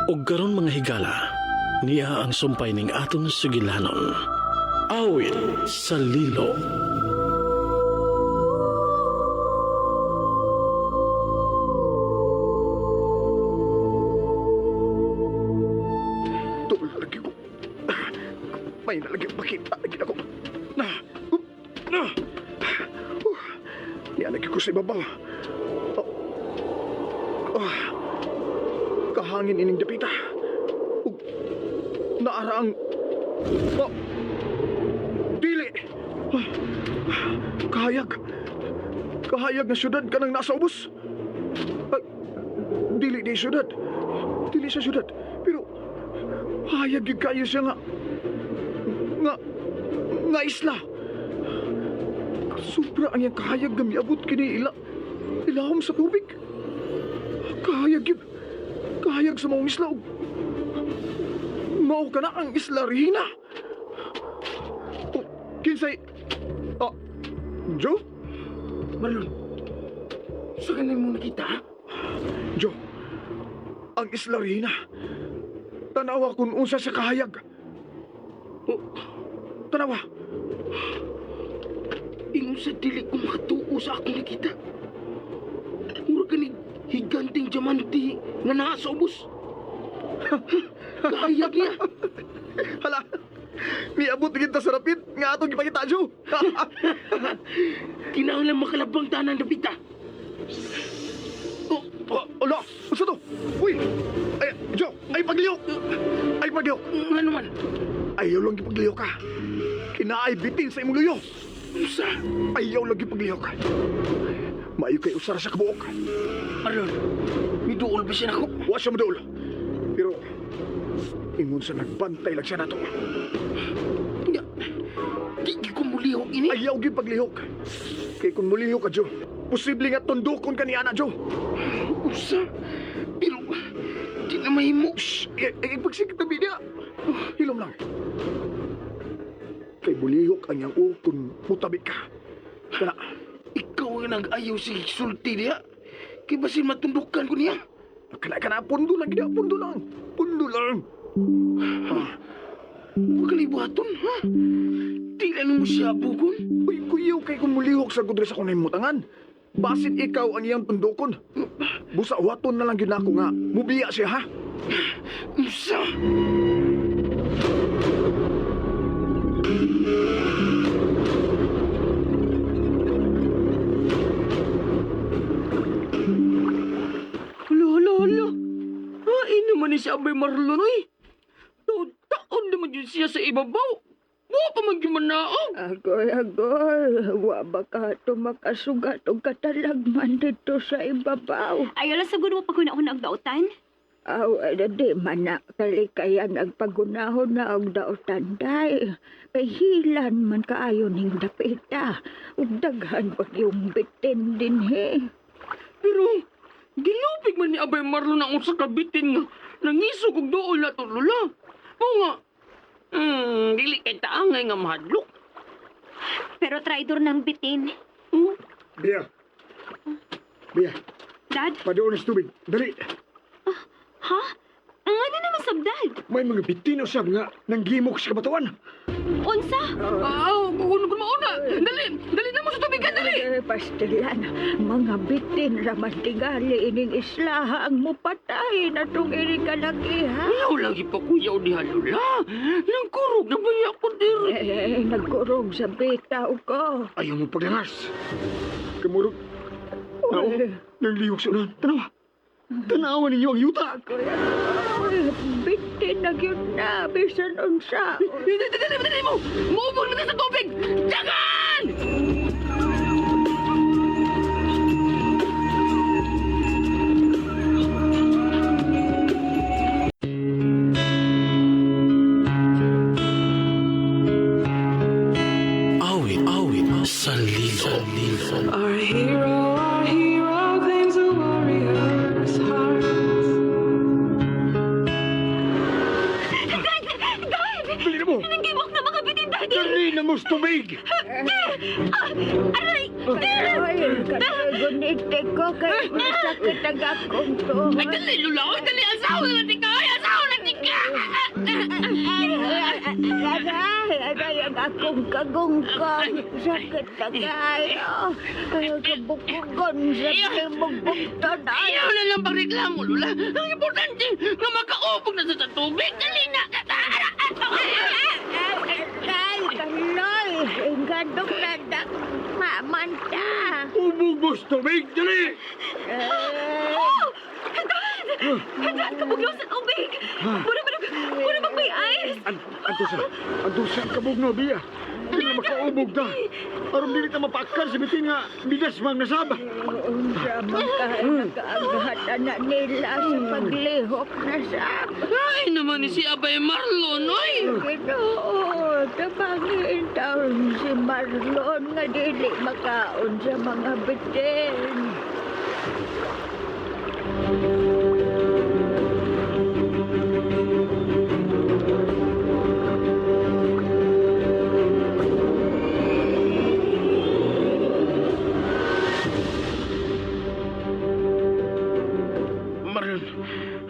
ug karon mga higala, niya ang sumpay ning aton sugilanon. Awit sa LILO. Tuol lagi ko. May nalagyan makita lagi ako. Yan lagi ko sa ibabaw. Kahangin ining dapita. Naaraang... dili! Kahayag na syudad ka nang nasa ubos. Dili di syudad. Dili sa syudad. Pero, hayag yung kayo siya nga isla. Sobra ang yung kahayag na miabot kini ilahom sa tubig. Kahayag sa maong isla. Mao ka na ang isla Rihina. Kinsay... Joe? Marlon, sa kanil mo nakita, ha? Joe, ang isla Rihina. Tanawa kung unsa sa kahayag. Tanawa. Ingon sa dili ko makatuo sa akong nakita. Mura ka ni higanting diamante nga naa sa ubos. Kahayag niya. Hala, miabot kita sa rapid nga atong ipakita, Joe. Kinahanglan makalabang tanan na pita. Ala, unsa to? Uy! Ay, Joe, ay pagliyok! Ay pagliyok! Nga naman. Ayaw lang ipagliyok ka. Kinaay bitin sa imong luyo. Usa. Ayaw lang ipagliyok. Maayo kay usara sa kabuok. Marlon, miduol ba siya nako? Wa siya maduol. Pero, ingon sa nagbantay lang siya nato. Nga, di ko muliho ini. Ayaw gyud paglihok. Kay kung mulihok ka, Joe, posible nga tundukon ka ni Ana, Joe. Usa. Pero, di na mahimo. Shhh! Ipagsikip na niya. Hilom lang. Kay bulihok ang iyang kung mutabi ka. Kana, Ikaw ang nag-ayaw si sulti niya. Kaya basin matundukan ko niya. kana, pundo lang, gina, pundo lang. Pundo lang. Huwag kalibuhaton, ha? Di na mo siya bugon. Uy, kuyaw kay kung mulihok sa kudres ako na imutangan. Basit ikaw ang iyang tundukon. Busa, waton na lang yun ako nga. Mubiya siya, ha? Usa. Hala. Hain naman ni si Abay Marlon, oy. Taon naman yun siya sa ibabaw. Wa pa man yung manaog. Agoy, wa ba ka ito makasugat o katalagman dito sa ibabaw? Ayaw lang sa gulo mo pag-una-una ang dautan. Aw, di man na kalikayan nagpagunahon na og dautan day. Kay hilan man kaayo ning dapita. Ug daghan pag yung bitin din he. Pero, gilupig man ni Abay Marlon ang usa ka bitin nga. Nangisog og dool na to, Lola. Oo nga. Dili kay taangay nga mahadlok. Pero traidor ng bitin. Biya. Biya, Dad? padoon sa tubig. Dali. Ha? Ang ano naman sabdad? May mga bitino siya nga nanggimok sa kabatawan. Unsa? Kukunog mauna. Dali na mo sa tubigan, dali. Pastilan, mga bitin raman tingali ining islaha ang mupatay na itong irikalaki, ha? Ayaw lagi pa kuyaw diha, Lola. Nangkurog na ba ako diri? Nagkurog sa bitaw ko. Ayaw mo paglangas. Kamurog. Nao, nanglihok siya na. Tanawa ninyo ang yuta. Bitin na yun na, bisan unsa. Dali mo! Maubog na sa tubig! Jangan! Awit sa LILO. Our hero claims a warrior's heart. Dali na mo. Nagibok na mga bitin, Daddy! Dali na Ubos tubig! Aray! Ay, gunite ko kay masakit ang akong Ay, tuhod. dali, Lula. Ay, dali. Asawa na natin ka. Ay, asawa na natin ka. Aray ang akong kagungkong. Sakit na kayo. Ay, kabukugon sa kimugbugton. Ayaw na lang pagreklamo, Lula. Ang importante, nga makaupog na sa tubig. Dali na. Ay, kaloy. Ganong nadak mamanta. Ubos tubig! Dali! Handa ka bugnaw sa tubig! Muna magbay ice! Anto sa kabugno, Bia. Hindi na makaubog ta. Aron dili ta mapakar sa bitin nga bigas mang nasaba. Unsa man nakaagahatan na nila sa paglihok na sab. Ay, naman ni si Abay Marlon, oy. Ginoo, tabangin taon si Marlon nga dili makaon sa mga bitin. Marlon,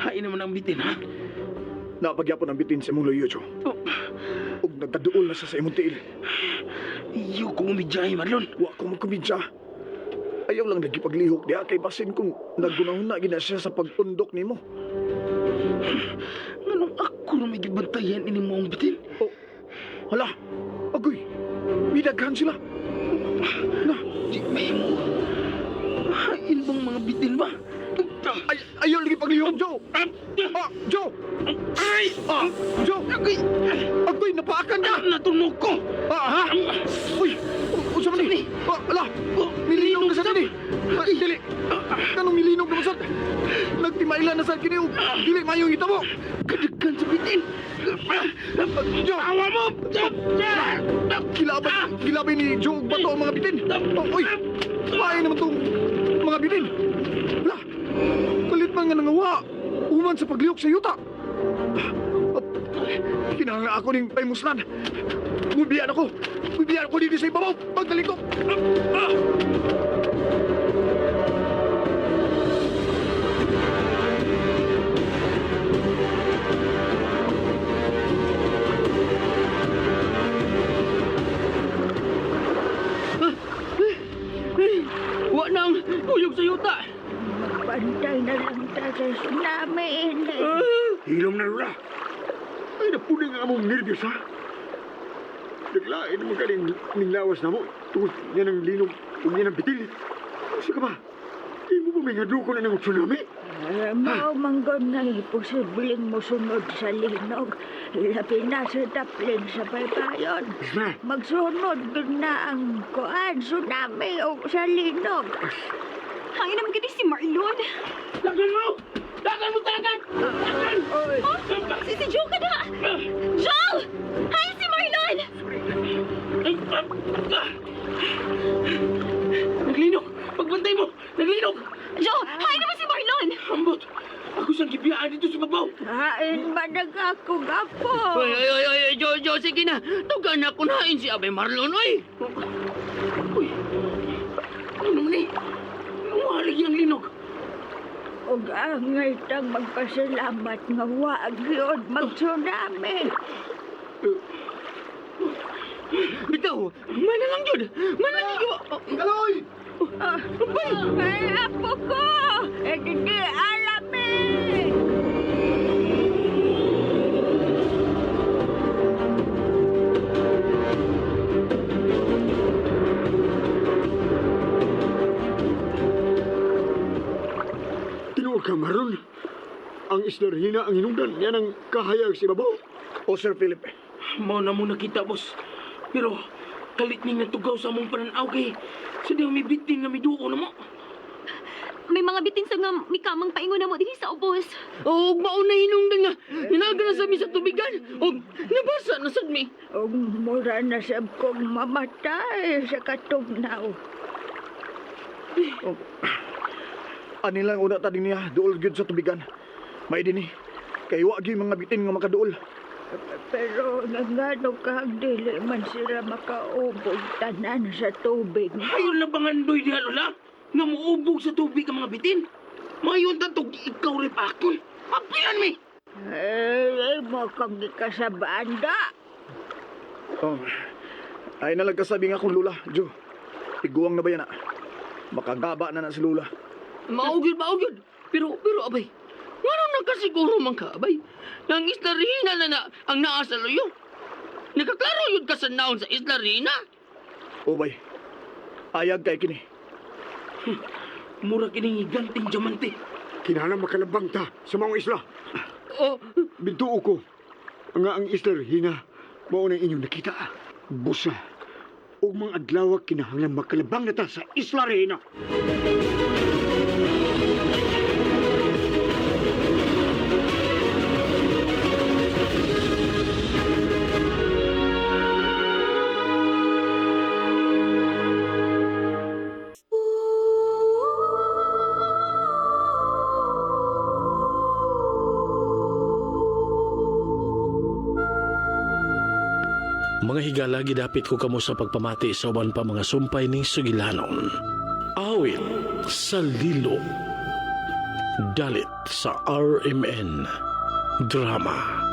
hain naman ang bitin, ha? Napagyapon ang bitin sa imong loyo, Jo. Oh, Ug nagkaduol na sa imong tiil. iyo kong umidyahe, Marlon. Wa ko magkumidya. Ayaw lang nagipaglihok diha kay basin kung naggunahon na gina siya sa pag-undok nimo. Anong ako na may gibantayan ini mo ang bitin? Oh, hala, agoy, midaghan sila. Na, Di may mo. Hain bang mga bitin ba? ayaw lagi paglihok, Jo. Jo! Ay! Jo! Agoy, napaakan ka! Natunog ko! Ha? Uy! Unsa man ni? Ala! Milinog na sa dili! Dili! Kanong milinog na sad? Nagtimailan na sad kini og dili mayong hitabo! Kadagkan sa bitin! Jo! Awa mo! Kilabay ni Jo og bato ang mga bitin! Uy! Pahay naman tong mga bitin! Ala! Kalit man nga nangawa! Uman sa paglihok sa yuta! Kinahanglan ako ning paymuslan! Mubiyan ako! Mubiyan ako dito sa ibabaw! Pagdali ko! Wa nang tuyog sa yuta! Pantay na lang ta sa tsunami ini. Hilom na lula! Ay, napunin nga among nervyos, ha? Naglain mo ka ning lawas na mo. Tungkol yan ang linog kung yan ang bitil. Kasi ka ba? Di mo ba may hadloko na ng tsunami? Mao manggon na posibleng mosunod sa linog. Labi na sa daplin sa baybayon. Na, Magsunod din na ang kuan, tsunami o sa linog. Hangin naman gini si Marlon! Dagan mo! Dagan mo talaga! Dagan! Si Joe ka na! Joel! Hangin si Marlon! Naglinog! Pagbantay mo! Naglinog! Joe! Hangin naman si Marlon! Ambot! Ako siyang gibiyaan dito sa babaw! Hain man ako gapo. Ay, Jo, sige na! Tugan na kunain si Abay Marlon, oy! Uy! Ano naman eh? Lumalig ang linog! Ug angay tang magpasalamat nga waag yun mag-tsunami. Bitaw! Manalang yun! Manalang yun! Kaloy! Ay, apo ko! Hindi alam eh! Tinuod ka, Maron. Ang islarhina ang hinungdan. Yan ang kahayag si babaw. O, Sir Philip. Mao na muna kita, boss. Pero, kalit ning natugaw sa among pananaw kay sa diya may bitin nga may duo na mo. May mga bitin sa nga may kamang paingon na mo din sa ubos. O, mauna hinungdan nga. Hinaga na sa mi sa tubigan. O, nabasa na sad mi. Ug mura na sab kong mamatay sa katugnaw. Ani lang una ta din niya, duol gyud sa tubigan. May din kay wa gyud mga bitin nga makaduol. Pero ngano kag dili man sila makaubog tanan sa tubig. Ayun lang bangandoy diha, Lola. Nga muubog sa tubig ang mga bitin. Mayon tatog ikaw rin pakon. Papilan mi! Mo kang gikasabanda. Oh, ay nalagkasabi nga akong lula, Jo. Tiguang na ba yan, makagaba na si lula. Maugid. Pero abay, ngano nagkasiguro man ka, abay? Nang Isla Rina na ang naa sa luyo. Nakaklaro yun ka sa naon sa Isla Rina. O bay, ayag kay kini. Mura kining ganting diamante. Kinahanglan makalabang ta sa mga isla. Oh, Bintuo ko. Ang isla Regina, mao na inyong nakita. Busa. O mga adlaw kinahanglan makalabang na ta sa isla Regina. Mga higala, gidapit ko kamo sa pagpamati sa uban pa mga sumpay ning sugilanon. Awit sa LILO. Dalit sa RMN Drama.